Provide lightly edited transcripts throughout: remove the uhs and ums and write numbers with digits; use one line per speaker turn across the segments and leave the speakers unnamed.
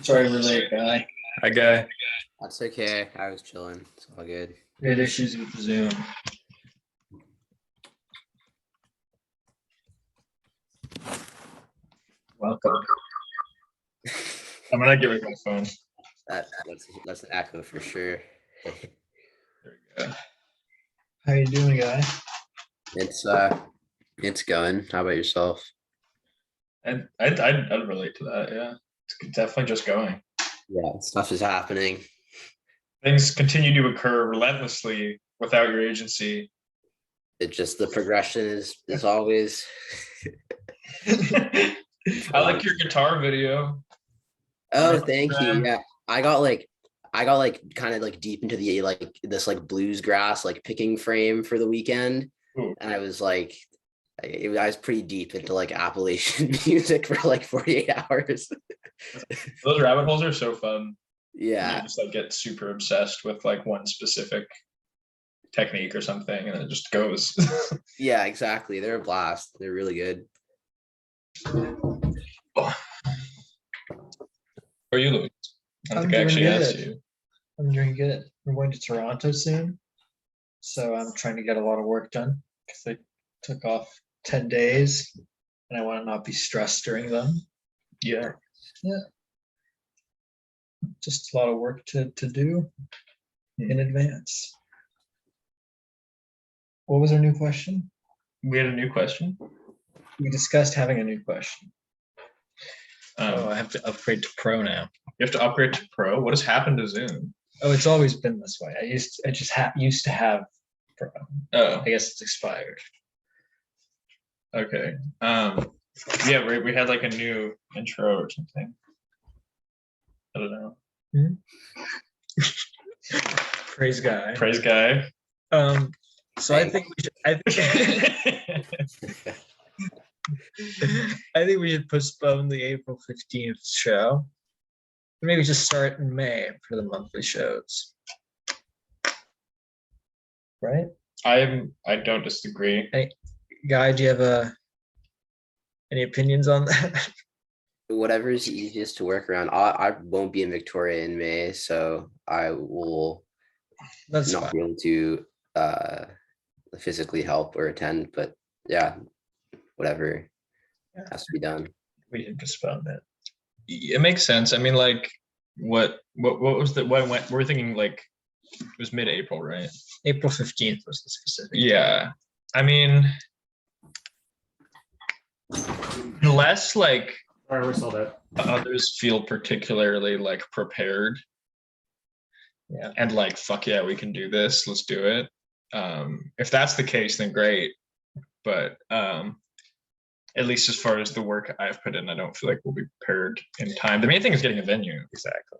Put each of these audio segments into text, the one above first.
Sorry we're late, guy.
Hi, guy.
That's okay. I was chilling. It's all good.
We had issues with Zoom. Welcome.
I'm gonna give it my phone.
That's an echo for sure.
There we go.
How you doing, guy?
It's going. How about yourself?
I'd relate to that. Yeah, it's definitely just going.
Yeah, stuff is happening.
Things continue to occur relentlessly without your agency.
It just the progression is always.
I like your guitar video.
Oh, thank you. Yeah, I got kind of like deep into the this blues grass picking frame for the weekend.
Ooh.
And I was I was pretty deep into Appalachian music for 48 hours.
Those rabbit holes are so fun.
Yeah,
you just get super obsessed with one specific technique or something, and it just goes.
Yeah, exactly. They're a blast. They're really good.
How are you, Louis? I don't think I actually asked you.
I'm doing good. We're going to Toronto soon, so I'm trying to get a lot of work done because I took off 10 days, and I want to not be stressed during them.
Yeah.
Just a lot of work to do in advance. What was our new question?
We had a new question.
We discussed having a new question.
I
have to upgrade to Pro now.
You have to upgrade to Pro? What has happened to Zoom?
Oh, it's always been this way. I used to have Pro.
Oh,
I guess it's expired.
okay. Yeah, we had a new intro or something. I don't know.
Praise guy.
Praise guy.
So I think we should postpone the April 15th show. Maybe just start in May for the monthly shows. Right?
I don't disagree.
Guy, do you have any opinions on that?
Whatever is easiest to work around. I won't be in Victoria in May, so I will
That's
not
fine.
be able to physically help or attend. But yeah, whatever has to be done.
We can postpone that.
It makes sense. I mean, what was the when we're thinking it was mid-April, right?
April 15th was the specific.
Yeah. I mean, unless
All right, we're sold out.
others feel particularly prepared.
Yeah.
And fuck yeah, we can do this. Let's do it. If that's the case, then great. But at least as far as the work I've put in, I don't feel like we'll be prepared in time. The main thing is getting a venue.
Exactly.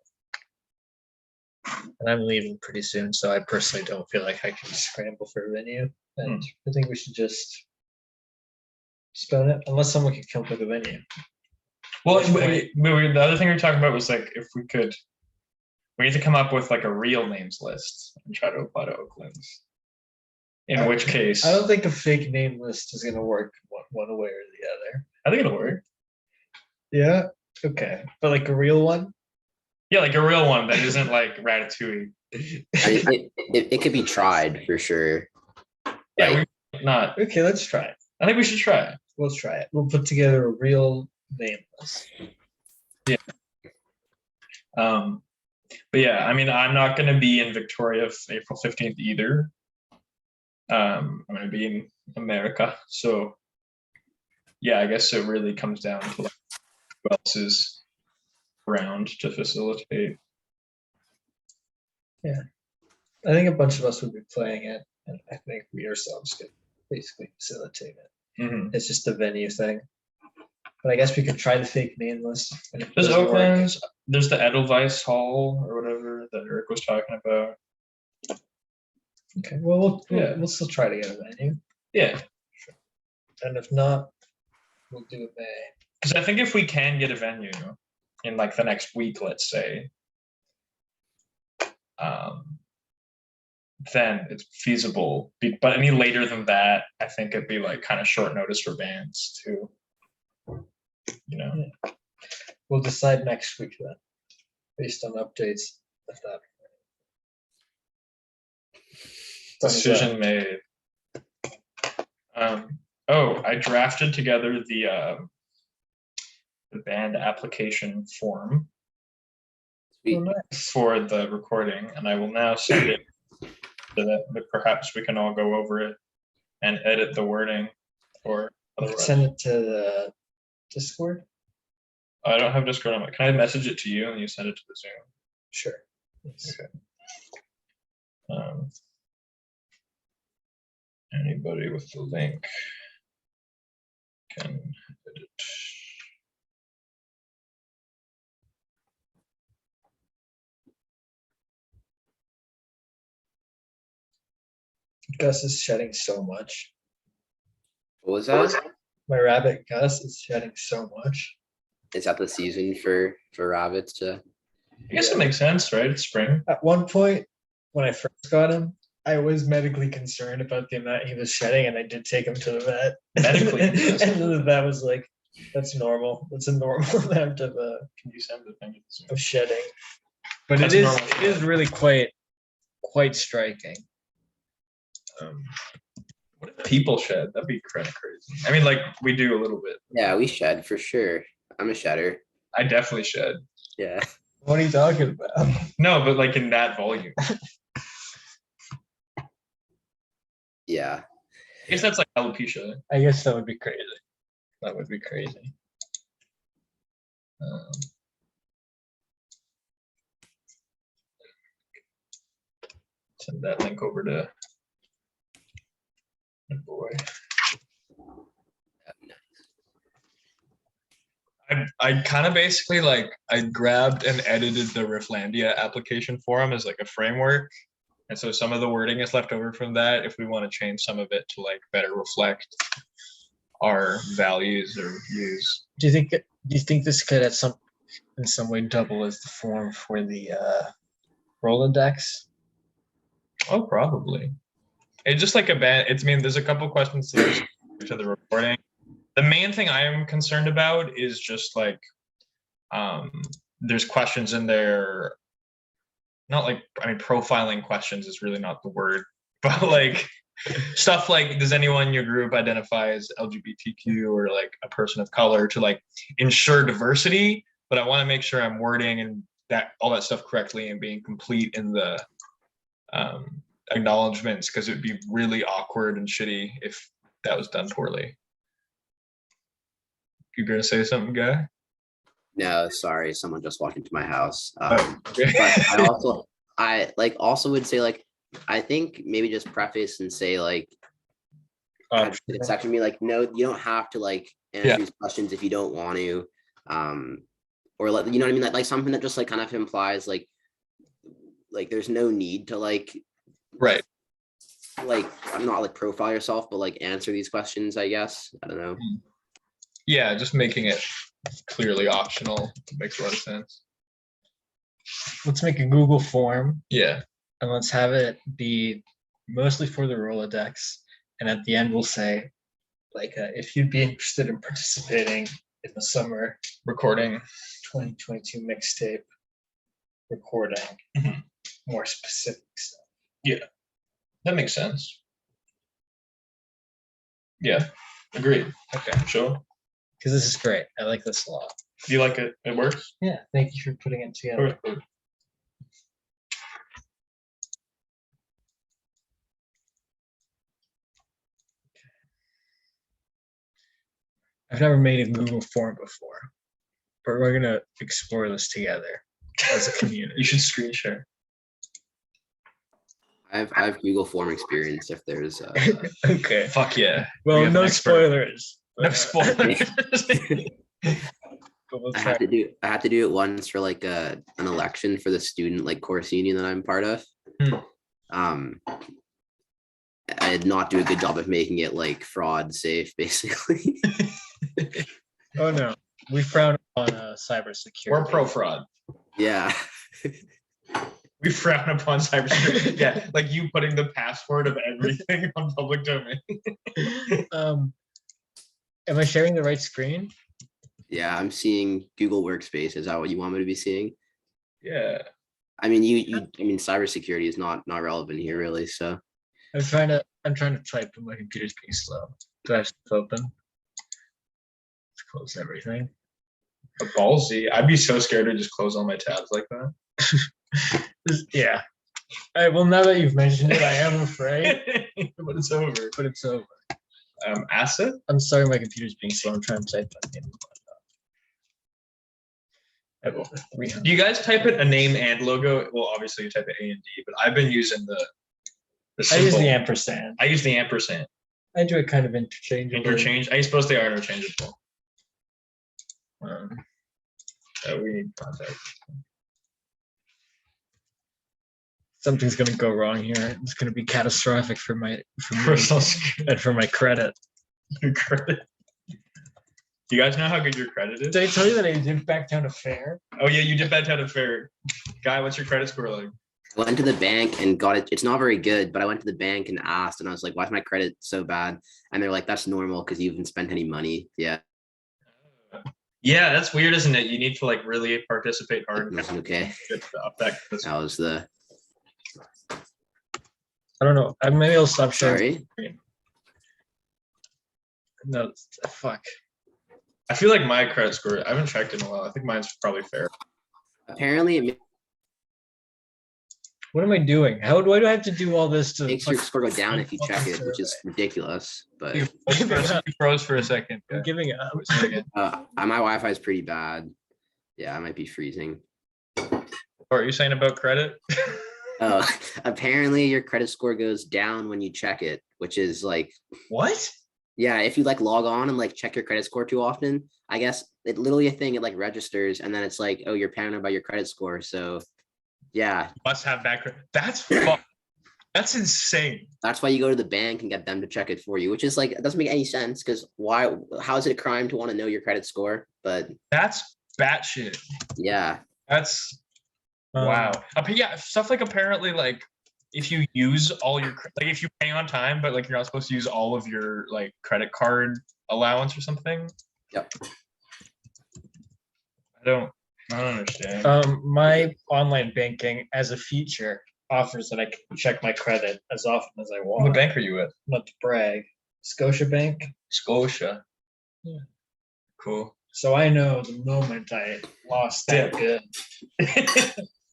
And I'm leaving pretty soon, so I personally don't feel like I can scramble for a venue. And I think we should just postpone it, unless someone can come up with a venue.
Well, the other thing we were talking about was if we could, we need to come up with a real names list and try to apply to Oakland's. In which case,
I don't think a fake name list is going to work one way or the other.
I think it'll work.
Yeah. Okay. But a real one?
Yeah, a real one that isn't Ratatouille.
It could be tried for sure.
Yeah, we not.
Okay, let's try it.
I think we should try it.
We'll try it. We'll put together a real name list.
Yeah. But yeah, I mean, I'm not going to be in Victoria April 15th either. I'm going to be in America, so yeah, I guess it really comes down to who else is around to facilitate.
Yeah, I think a bunch of us would be playing it, and I think we ourselves could basically facilitate it.
Mm-hmm.
It's just a venue thing. But I guess we could try the fake name list.
There's Oakland's. There's the Edelweiss Hall or whatever that Eric was talking about.
Okay, well, we'll still try to get a venue.
Yeah.
And if not, we'll do it May.
Because I think if we can get a venue in the next week, let's say, then it's feasible. But any later than that, I think it'd be kind of short notice for bands too.
We'll decide next week then. based on updates of that.
Decision made. Oh, I drafted together the band application form
Sweet.
for the recording, and I will now send it so that perhaps we can all go over it and edit the wording. Or otherwise.
Send it to the Discord.
I don't have Discord on my. Can I message it to you and you send it to the Zoom?
Sure. Yes.
Okay. Anybody with the link can edit.
Gus is shedding so much.
What was that?
My rabbit Gus is shedding so much.
Is that the season for rabbits to?
I guess it makes sense, right? It's spring.
At one point, when I first got him, I was medically concerned about the amount he was shedding, and I did take him to the vet.
Medically
and
concerned.
the vet was like, "That's normal. That's a normal amount of
Can you send the thing to the Zoom?
of shedding." But
That's
it
normal.
is really quite striking.
What if people shed? That'd be kind of crazy. I mean, like we do a little bit.
Yeah, we shed for sure. I'm a shedder.
I definitely shed.
Yeah.
What are you talking about?
No, but like in that volume.
Yeah.
I guess that's like alopecia.
I guess that would be crazy. That would be crazy.
Send that link over to my boy. I kind of basically like I grabbed and edited the Rifflandia application form as like a framework. And so some of the wording is left over from that if we want to change some of it to like better reflect our values or views.
Do you think this could in some way double as the form for the Rolodex?
Oh, probably. It's just like I mean, there's a couple questions to the recording. The main thing I am concerned about is just like there's questions in there. Not like, I mean, profiling questions is really not the word, but like stuff like, does anyone in your group identify as LGBTQ or like a person of color, to like ensure diversity? But I want to make sure I'm wording and that all that stuff correctly and being complete in the acknowledgements, because it'd be really awkward and shitty if that was done poorly. You gonna say something, guy?
No, sorry, someone just walked into my house.
Okay.
But I also would say like, I think maybe just preface and say like, it's actually me like, no, you don't have to like answer these questions if you don't want to, or like, you know what I mean? Like something that just like kind of implies like there's no need to like,
Right.
Like I'm not like profile yourself, but like answer these questions, I guess. I don't know.
Yeah, just making it clearly optional makes a lot of sense.
Let's make a Google form.
Yeah.
And let's have it be mostly for the Rolodex. And at the end, we'll say, like, if you'd be interested in participating in the summer
Recording
2022 mixtape recording, more specific stuff.
Yeah, that makes sense. Yeah, agreed. Okay, sure.
Because this is great. I like this a lot.
Do you like it? It works?
Yeah, thank you for putting it together. I've never made a Google form before, but we're gonna explore this together as a community.
You should screen share.
I have Google form experience if there's
Okay.
Fuck yeah.
Well, no spoilers.
No spoilers.
But we'll
I
try.
had to do it once for like an election for the student like course union that I'm part of. I did not do a good job of making it like fraud safe, basically.
Oh no, we frown on cybersecurity.
We're pro fraud.
Yeah.
We frown upon cybersecurity. Yeah, like you putting the password of everything on public domain.
Am I sharing the right screen?
Yeah, I'm seeing Google Workspace. Is that what you want me to be seeing?
Yeah.
I mean, I mean, cybersecurity is not relevant here, really. So
I'm trying to type, but my computer's being slow. Do I have stuff open? Let's close everything.
A ballsy. I'd be so scared to just close all my tabs like that.
Yeah. All right. Well, now that you've mentioned it, I am afraid,
But it's over.
but it's over.
Asset?
I'm sorry, my computer's being slow. I'm trying to type that in. I have over 300.
Do you guys type it a name and logo? Well, obviously you type it A and D, but I've been using the
I use the
symbol.
ampersand.
I use the ampersand.
I do it kind of interchangeably.
Interchange. I suppose they are interchangeable. We need contact.
Something's gonna go wrong here. It's gonna be catastrophic for my
Personal
and for my credit.
your credit. Do you guys know how good your credit is?
Did I tell you that I did back down a fare?
Oh yeah, you did that out of fair. Guy, what's your credit score like?
I went to the bank and got it. It's not very good, but I went to the bank and asked, and I was like, "Why is my credit so bad?" And they're like, "That's normal because you haven't spent any money." Yeah.
Yeah, that's weird, isn't it? You need to like really participate hard.
Okay.
Get up that.
That was the.
I don't know. Maybe I'll stop sharing.
Sorry.
No, fuck.
I feel like my credit score. I haven't checked in a while. I think mine's probably fair.
Apparently, it
What am I doing? Why do I have to do all this to
makes your score go down if you check
fucking
it, which is ridiculous. But
You froze for a second.
I'm giving up.
my Wi-Fi is pretty bad. Yeah, I might be freezing.
What are you saying about credit?
Apparently, your credit score goes down when you check it, which is like,
What?
yeah, if you like log on and like check your credit score too often, I guess it literally a thing. It like registers, and then it's like, oh, you're paranoid about your credit score. So, yeah,
Must have bad credit. That's fuck. That's insane.
that's why you go to the bank and get them to check it for you, which is like, it doesn't make any sense because why? How is it a crime to want to know your credit score? But
That's batshit.
yeah,
That's wow. Yeah, stuff like apparently like if you use all your like if you pay on time, but like you're not supposed to use all of your like credit card allowance or something.
Yep.
I don't understand.
My online banking as a feature offers that I can check my credit as often as I want.
What bank are you at?
Not to brag. Scotiabank.
Scotia.
Yeah.
Cool.
So I know the moment I lost that good,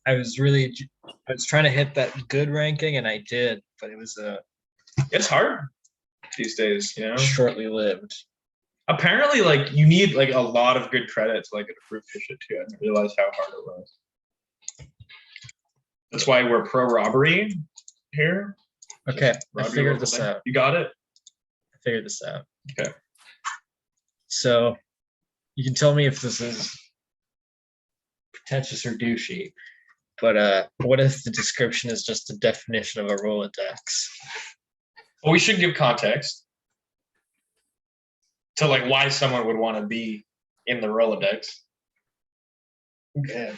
I was trying to hit that good ranking and I did, but it was
It's hard these days, you know.
shortly lived.
Apparently, like you need like a lot of good credit to like approve your shit too. I didn't realize how hard it was. That's why we're pro robbery here.
Okay, I
Rob your
figured
local
this
bank.
out.
You got it?
I figured this out.
Okay.
So you can tell me if this is pretentious or douchey, but what if the description is just a definition of a Rolodex?
Well, we should give context to like why someone would want to be in the Rolodex.
Okay.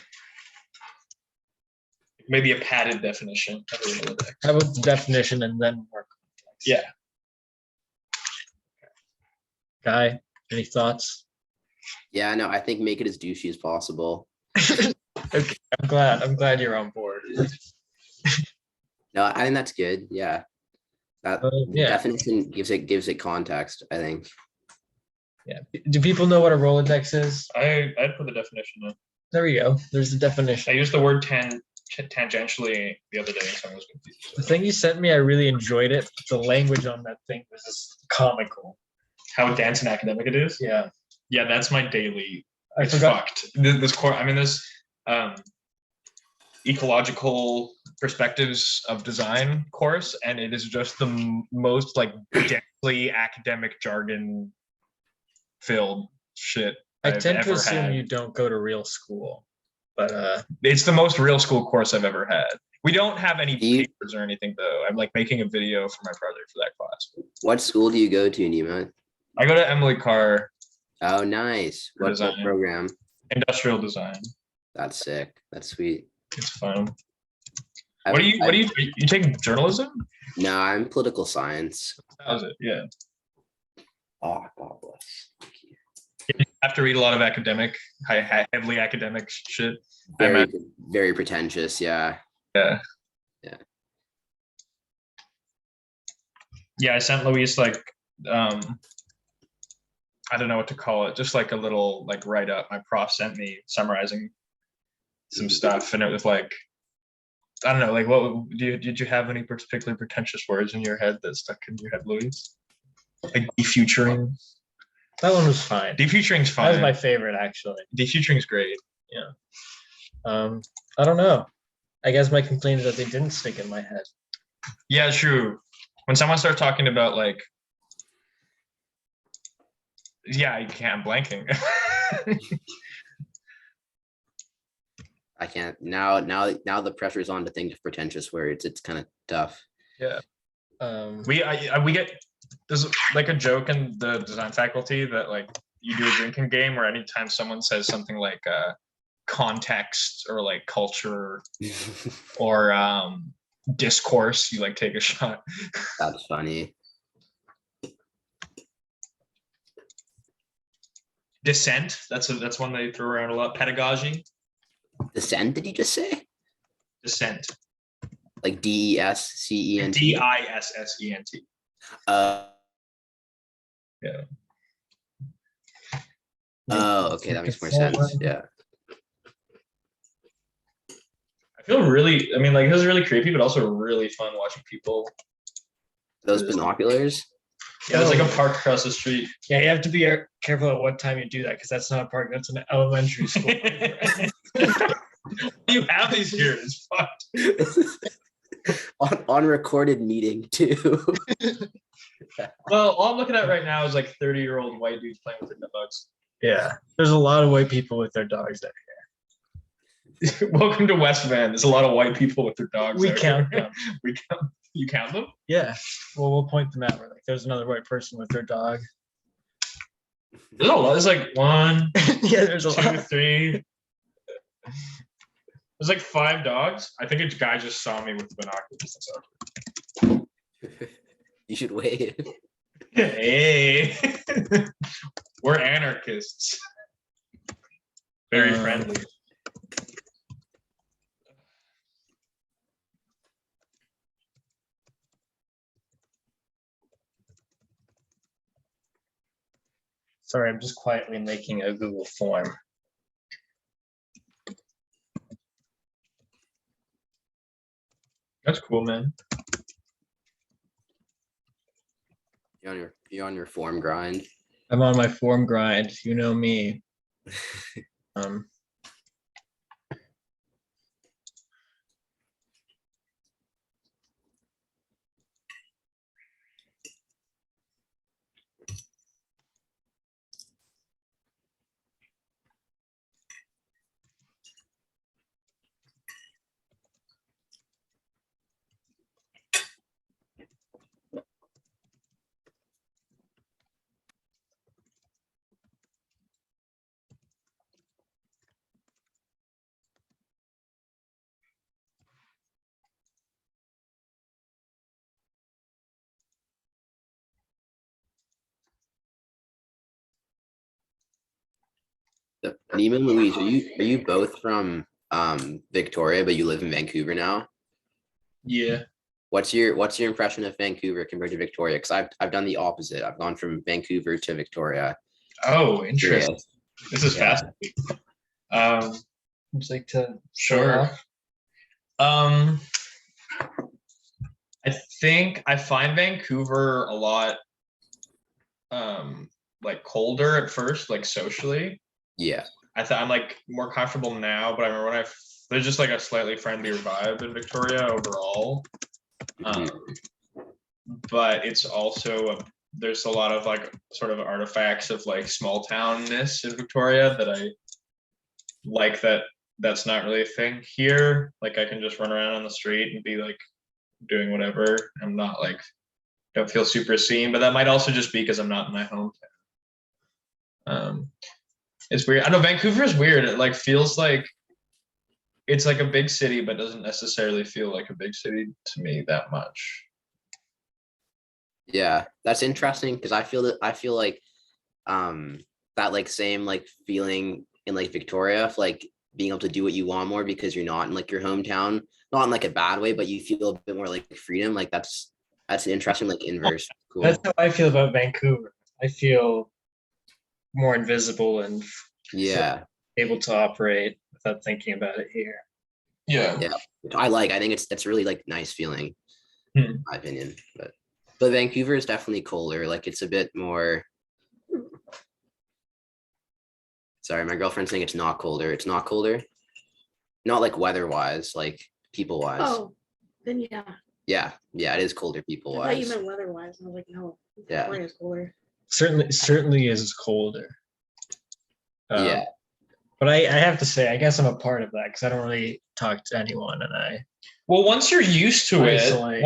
Maybe a padded definition of a Rolodex.
How about the definition and then more context?
Yeah.
Guy, any thoughts?
yeah, no, I think make it as douchey as possible.
Okay, I'm glad you're on board.
No, I think that's good. Yeah, that the
yeah.
definition gives it context. I think.
Yeah. Do people know what a Rolodex is?
I'd put the definition in.
There we go. There's the
I
definition.
used the word tangentially the other day and someone was confused.
The thing you sent me, I really enjoyed it. The language on that thing was just comical.
How dense and academic it is.
Yeah.
Yeah, that's my daily.
I
It's
forgot.
fucked. This course, I'm in this ecological perspectives of design course, and it is just the most like densely academic jargon filled shit
I
I've
tend to
ever
assume
had.
you don't go to real school, but
It's the most real school course I've ever had. We don't have any
Do you-
papers or anything though. I'm like making a video for my project for that class.
What school do you go to, Nima?
I go to Emily Carr
Oh, nice. What
Design.
program?
Industrial Design.
That's sick. That's sweet.
It's fun.
I-
What do you take journalism?
No, I'm political science.
How's it? Yeah.
Oh, God bless. Thank you.
You have have to read a lot of academic, heavily academic shit. I
Very,
imagine.
very pretentious. Yeah.
Yeah.
Yeah.
Yeah, I sent Luis like I don't know what to call it, just like a little like write up my prof sent me summarizing some stuff, and it was like, I don't know, like what did you have any particularly pretentious words in your head that stuck in your head, Luis? Like defuturing.
That one was fine.
Defuturing's
That was
fine.
my favorite, actually.
Defuturing's great.
I don't know. I guess my complaint is that they didn't stick in my head.
Yeah, true. When someone starts talking about like, yeah, you can't. I'm blanking.
I can't now the pressure is on to think of pretentious words. It's kind of tough.
Yeah.
We
We get there's like a joke in the design faculty that like you do a drinking game where anytime someone says something like context or like culture or discourse, you like take a shot.
That's funny.
Dissent, that's one they throw around a lot. Pedagogy.
Descent, did you just say?
Dissent.
Like DESCENT?
DISSENT. Yeah.
Oh, okay, that makes more sense. Yeah.
I feel really, I mean, like this is really creepy, but also really fun watching people.
Those binoculars?
Yeah, there's like a park across the street.
Yeah, you have to be careful at what time you do that because that's not a park, that's an elementary school.
You have these here. It's fucked.
on recorded meeting too.
Well, all I'm looking at right now is like 30-year-old white dudes playing with their dogs.
Yeah, there's a lot of white people with their dogs there.
Welcome to West Van. There's a lot of white people with their dogs.
We
out
count
here.
them.
You count them?
Yeah, well, we'll point them out. We're like, there's another white person with their dog.
There's a lot. There's like 1,
Yeah, there's a
2,
lot.
3. There's like 5 dogs. I think a guy just saw me with the binoculars.
You should wait.
Hey, we're anarchists. Very friendly.
Sorry, I'm just quietly making a Google form.
That's cool, man.
You on your form grind?
I'm on my form grind. You know me.
Neiman and Louise, are you both from Victoria, but you live in Vancouver now?
Yeah.
What's your impression of Vancouver compared to Victoria? Because I've done the opposite. I've gone from Vancouver to Victoria.
Oh, interesting. This is fascinating.
Would you like to
Sure. I think I find Vancouver a lot like colder at first, like socially.
Yeah.
I'm like more comfortable now, but I remember when there's just like a slightly friendlier vibe in Victoria overall. But it's also there's a lot of like sort of artifacts of like small townness in Victoria that I like that's not really a thing here. Like I can just run around on the street and be like doing whatever. I'm not like don't feel super seen, but that might also just be because I'm not in my hometown. It's weird. I know Vancouver is weird. It like feels like it's like a big city, but doesn't necessarily feel like a big city to me that much.
Yeah, that's interesting because I feel like that like same like feeling in like Victoria of like being able to do what you want more because you're not in like your hometown, not in like a bad way, but you feel a bit more like freedom. Like that's an interesting like inverse. Cool.
That's how I feel about Vancouver. I feel more invisible and
Yeah.
able to operate without thinking about it here.
Yeah.
Yeah. I think it's really like nice feeling,
Hmm.
in my opinion. But Vancouver is definitely colder. Like it's a bit more. Sorry, my girlfriend's saying it's not colder. It's not colder. Not like weather wise, like people wise.
Oh, then yeah.
Yeah, it is colder people
I thought you
wise.
meant weather wise. I was like, no,
Yeah.
Victoria's colder.
Certainly is colder.
Yeah.
But I have to say, I guess I'm a part of that because I don't really talk to anyone, and
Well, once you're used to
Isolate.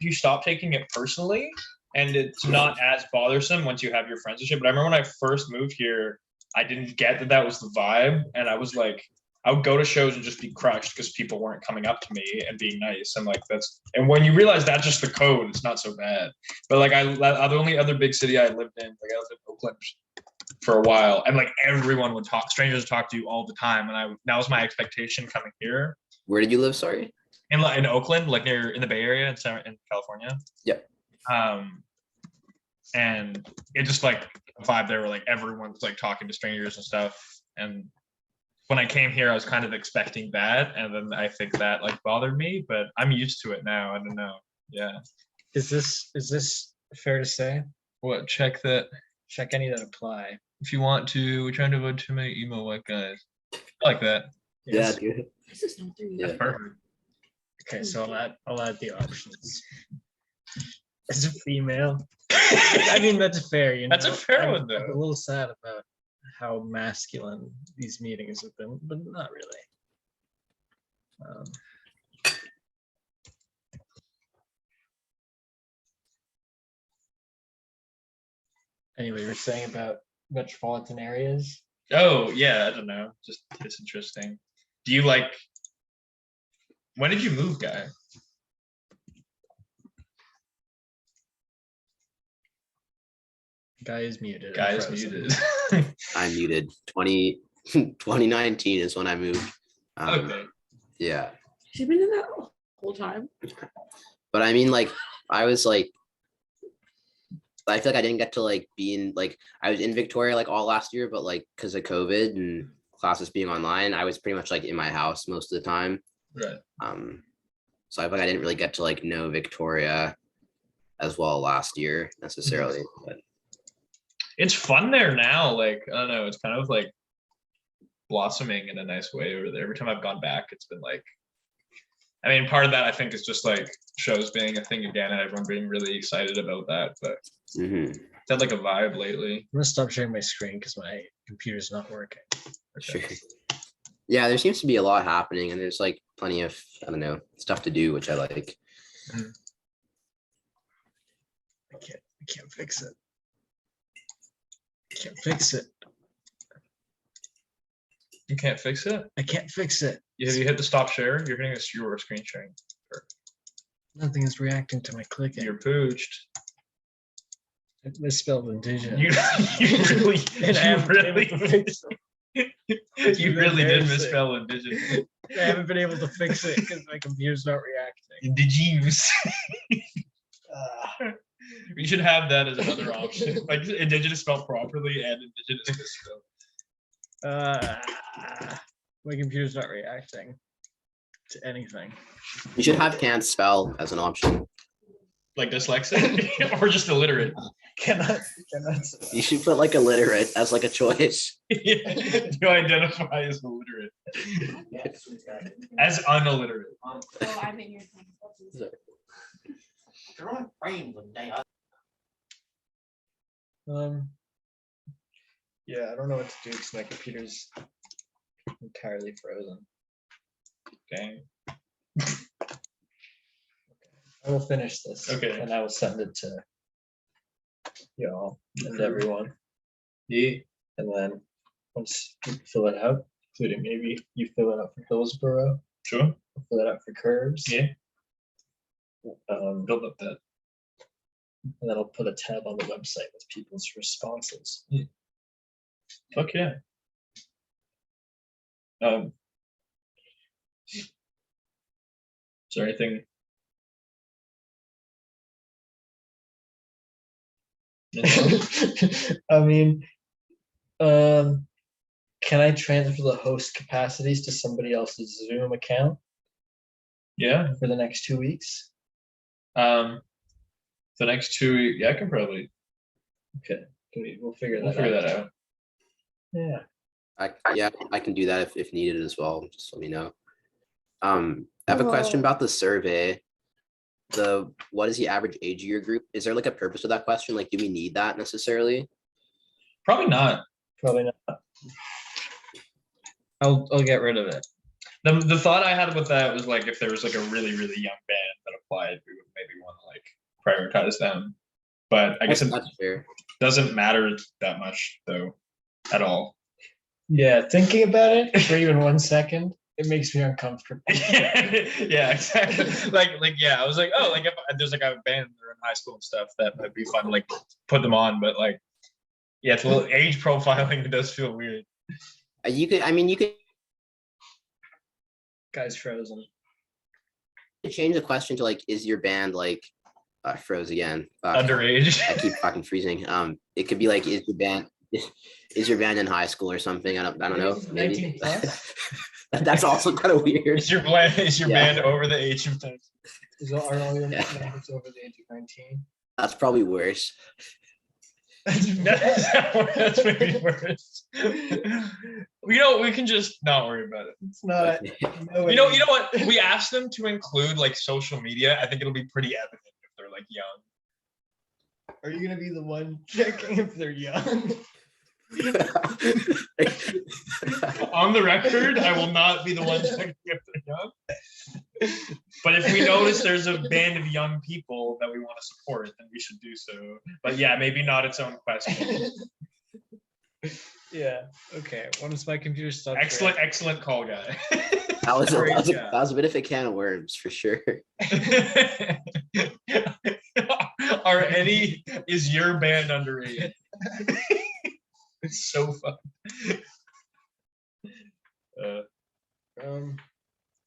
you stop taking it personally, and it's not as bothersome once you have your friends and shit. But I remember when I first moved here, I didn't get that was the vibe, and I was like, I would go to shows and just be crushed because people weren't coming up to me and being nice, and like and when you realize that's just the code, it's not so bad. But like the only other big city I lived in, like I lived in Oakland for a while, and like everyone would strangers would talk to you all the time, and that was my expectation coming here.
Where did you live? Sorry.
In Oakland, like in the Bay Area in California.
Yep.
And it just like a vibe there where like everyone's like talking to strangers and stuff. And when I came here, I was kind of expecting that, and then I think that like bothered me, but I'm used to it now. I don't know. Yeah.
is this fair to say?
What? Check that.
Check any that apply.
If you want to, we're trying to avoid too many emo white guys. I like that.
Yeah,
Yes.
dude.
This is not through
Yeah.
you.
Perfect.
Okay, so I'll add the options. As a female, I mean that's fair. You know,
That's a fair
I'm
one, though.
a little sad about how masculine these meetings have been, but not really. Anyway, you were saying about metropolitan areas.
Oh yeah, I don't know. Just it's interesting. Do you like? When did you move, guy?
Guy is muted.
Guy
and
is
frozen.
muted.
I'm muted. 2019 is when I moved.
Okay.
Yeah.
She's been in that whole time.
But I mean, like, I was like, I feel like I didn't get to like be in like I was in Victoria like all last year, but like because of COVID and classes being online, I was pretty much like in my house most of the time.
Right.
So I feel like I didn't really get to like know Victoria as well last year necessarily. But
It's fun there now. Like I don't know. It's kind of like blossoming in a nice way over there. Every time I've gone back, it's been like. I mean, part of that I think is just like shows being a thing again, and everyone being really excited about that. But it's had like a vibe lately.
I'm gonna stop sharing my screen because my computer's not working.
Sure. Yeah, there seems to be a lot happening, and there's like plenty of I don't know stuff to do, which I like.
I can't fix it. Can't fix it.
You can't fix it.
I can't fix it.
Have you hit the stop share? You're hitting your screen sharing.
Nothing is reacting to my clicking.
You're pooched.
I misspelled the digit.
You really,
And I haven't been able to fix it.
you really did
embarrassing.
misspell a digit.
I haven't been able to fix it because my computer's not reacting.
Did you? We should have that as another option. Like a digit is spelled properly and a digit is misspelled.
My computer's not reacting to anything.
You should have can't spell as an option.
Like dyslexic or just illiterate.
Cannot.
You should put like illiterate as like a choice.
Yeah. You identify as illiterate. As unilliterate.
Oh, I'm in your time.
They're on frame one day.
Yeah, I don't know what to do because my computer's entirely frozen.
Dang.
I will finish this.
Okay.
And I will send it to y'all and everyone.
Yeah.
And then once you fill it out, including maybe you fill it out for Hillsborough,
Sure.
I'll fill it out for Curves.
Yeah.
Build up that. And then I'll put a tab on the website with people's responses.
Fuck yeah. Is there anything?
I mean, can I transfer the host capacities to somebody else's Zoom account
Yeah.
for the next 2 weeks?
The next 2 weeks, yeah, I can probably.
Okay, we'll figure
We'll
that
figure
out.
that out.
Yeah.
I can do that if needed as well. Just let me know. I have a question about the survey. What is the average age of your group? Is there like a purpose of that question? Like, do we need that necessarily?
Probably not.
Probably not. I'll get rid of it.
The thought I had with that was like if there was like a really young band that applied, we would maybe want to like prioritize them. But I guess it
That's fair.
doesn't matter that much though, at all.
Yeah, thinking about it for even 1 second, it makes me uncomfortable.
Yeah, exactly. Like yeah, I was like, oh, like if there's like a band or in high school and stuff, that might be fun to like put them on, but like, yeah, it's a little age profiling. It does feel weird.
You could
Guy's frozen.
change the question to like, is your band like froze again?
Underage.
I keep fucking freezing. It could be like, is your band in high school or something? I don't know. Maybe
19 plus?
that's also kind of weird.
Is your band
Yeah.
over the age of 10?
Are all your
Yeah.
members over the age of 19?
That's probably worse.
That's maybe worse. We can just not worry about it.
It's not. No,
You know what? We asked them to include like social media. I think it'll be pretty evident if they're like young.
Are you gonna be the one checking if they're young?
On the record, I will not be the one checking if they're young. But if we notice there's a band of young people that we want to support, then we should do so. But yeah, maybe not its own question.
Yeah. Okay. Once my computer stops.
Excellent call, guy.
That was
Great
a
job.
that was a bit of a can of worms for sure.
Is your band underrated? It's so fun.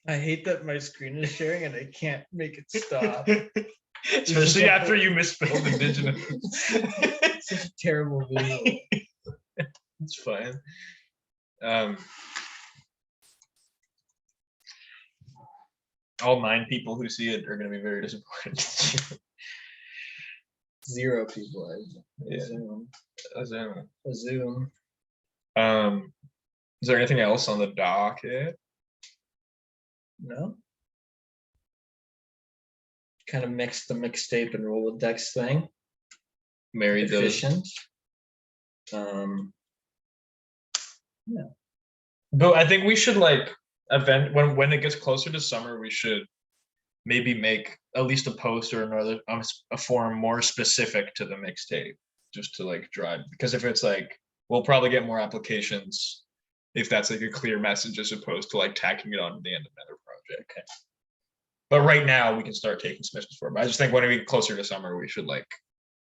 I hate that my screen is sharing and I can't make it stop.
Especially after you misspelled indigenous.
It's such a terrible visual.
It's fine. All 9 people who see it are going to be very disappointed.
0 people.
Yeah.
Zoom.
Is there anything else on the docket?
No. Kind of mixed the mixtape and Rolodex thing.
Married those.
Efficient.
But I think we should like when it gets closer to summer, we should maybe make at least a post or another a form more specific to the mixtape, just to like drive. Because if it's like, we'll probably get more applications if that's like a clear message as opposed to like tacking it on to the end of another project. Okay. But right now we can start taking submissions for it. But I just think when we get closer to summer, we should like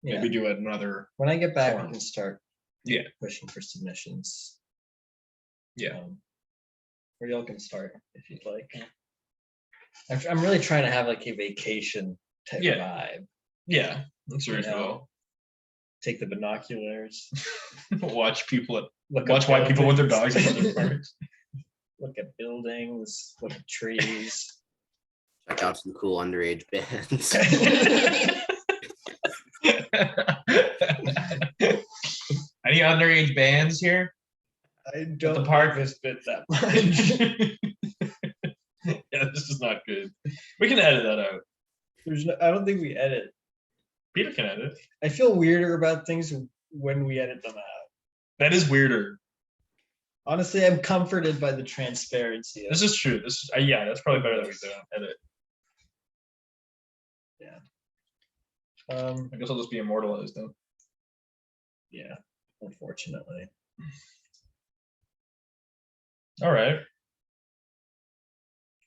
maybe do another.
When I get back,
form.
we can start pushing for submissions.
Yeah.
Or y'all can start if you'd like. I'm really trying to have like a vacation type vibe.
Yeah, that's
reasonable. Take the binoculars.
Watch people
Look
watch
at
white people with their dogs
buildings.
in other parks.
Look at buildings. Look at trees.
Check out some cool underage bands.
Any underage bands here?
I don't
the park
this bit that much.
Yeah, this is not good. We can edit that out.
I don't think we edit.
Peter can edit.
I feel weirder about things when we edit them out.
That is weirder.
Honestly, I'm comforted by the transparency.
This is true. This is yeah, that's probably better than we don't edit.
Yeah.
I guess I'll just be immortalized then.
Yeah, unfortunately.
All right.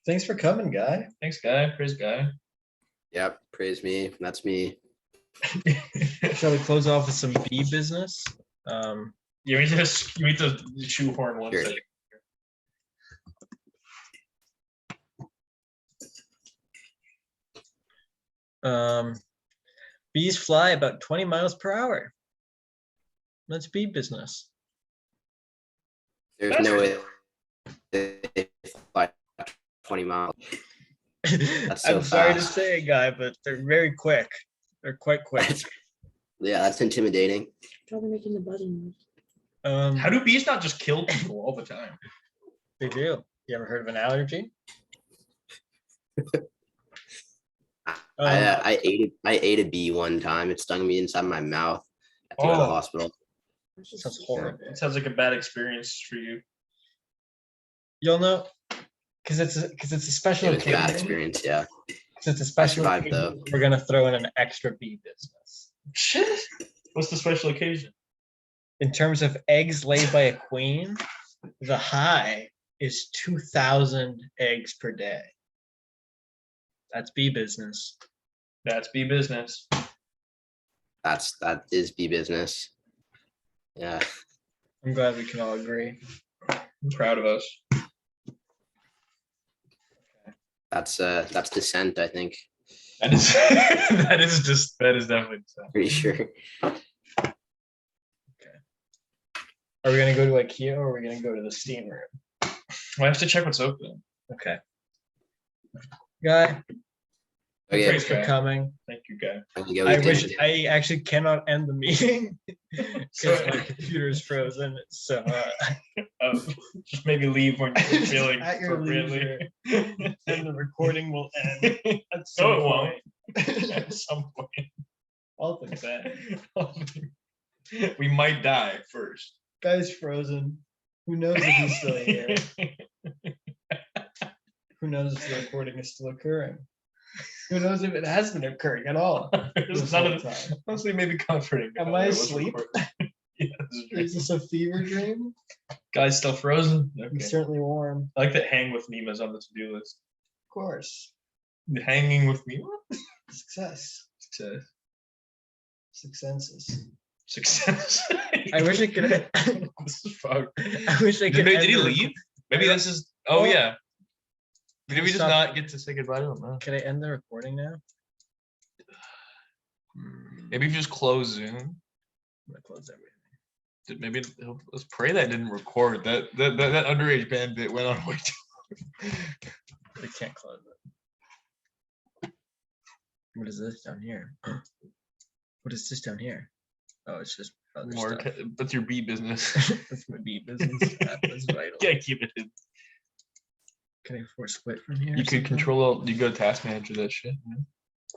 Thanks for coming, Guy.
Thanks, Guy. Praise Guy.
Yep, praise me. That's me.
Shall we close off with some bee business?
You need to shoehorn one
Sure.
second.
Bees fly about 20 miles per hour. That's bee business.
There's no way they fly 20 miles. so
I'm sorry to
fast.
say, guy, but they're very quick. They're quite quick.
Yeah, that's intimidating.
Probably making the buzzing.
How do bees not just kill people all the time?
They do? You ever heard of an allergy?
I ate a bee one time. It stung me inside my mouth. I had to go to the
Oh.
hospital.
Sounds horrible.
It sounds like a bad experience for you.
You'll know, because it's a
It
special
was a bad
occasion.
experience. Yeah.
'Cause it's a special
survived,
occasion,
though.
we're gonna throw in an extra bee business.
Shit. What's the special occasion?
In terms of eggs laid by a queen, the high is 2,000 eggs per day. That's bee business.
That's bee business.
That is bee business. Yeah.
I'm glad we can all agree.
I'm proud of us.
That's dissent, I think.
That is that is definitely dissent.
Pretty sure.
Are we gonna go to IKEA or are we gonna go to the steam room?
I have to check what's open.
Okay. Guy,
Okay.
thanks for
guy.
coming.
Thank you, guy.
I wish I actually cannot end the meeting because my computer is frozen. So
Just maybe leave when you're feeling
at your
appropriately.
and the recording will end at some
No, it won't.
point.
At some point.
All things that
We might die first.
guy's frozen. Who knows if he's still here? Who knows if the recording is still occurring? Who knows if it has been occurring at all?
There's
this
none
whole
of the,
time?
honestly, maybe comforting. to
Am
know
I
that it was
asleep?
recorded. Yeah, this
Is
is
this a fever dream?
Guy's still frozen.
He's
Okay.
certainly warm.
I like that hang with Nima's on the to-do list.
Of course.
Hanging with Nima?
Success.
To
Successes.
success.
I wish I could.
This is fucked.
I wish I could.
Did
end
he
the
leave? Maybe
I
this is. Oh
Oh.
yeah. Did we just
Stop.
not get to say goodbye to him? No.
Can I end the recording now?
Maybe if you just close Zoom.
I'm gonna close everything.
Maybe let's pray that didn't record. That underage bandit went on way too.
I can't close it. What is this down here? What is this down here? Oh, it's just other
More.
stuff.
That's your bee business.
That's my bee business. That's vital.
Can't keep it in.
Can I force quit from here? or
You could
something?
control. You go to task manager that shit.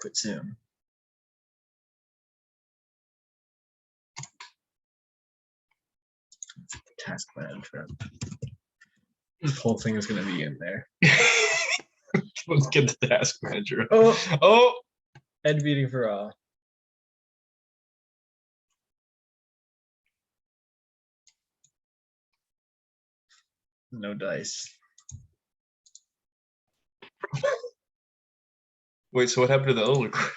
Quit Zoom. Task manager. This whole thing is gonna be in there.
Let's get the task manager.
Oh,
Oh.
Ed meeting for all. No dice.
Wait. So what happened to the other recording?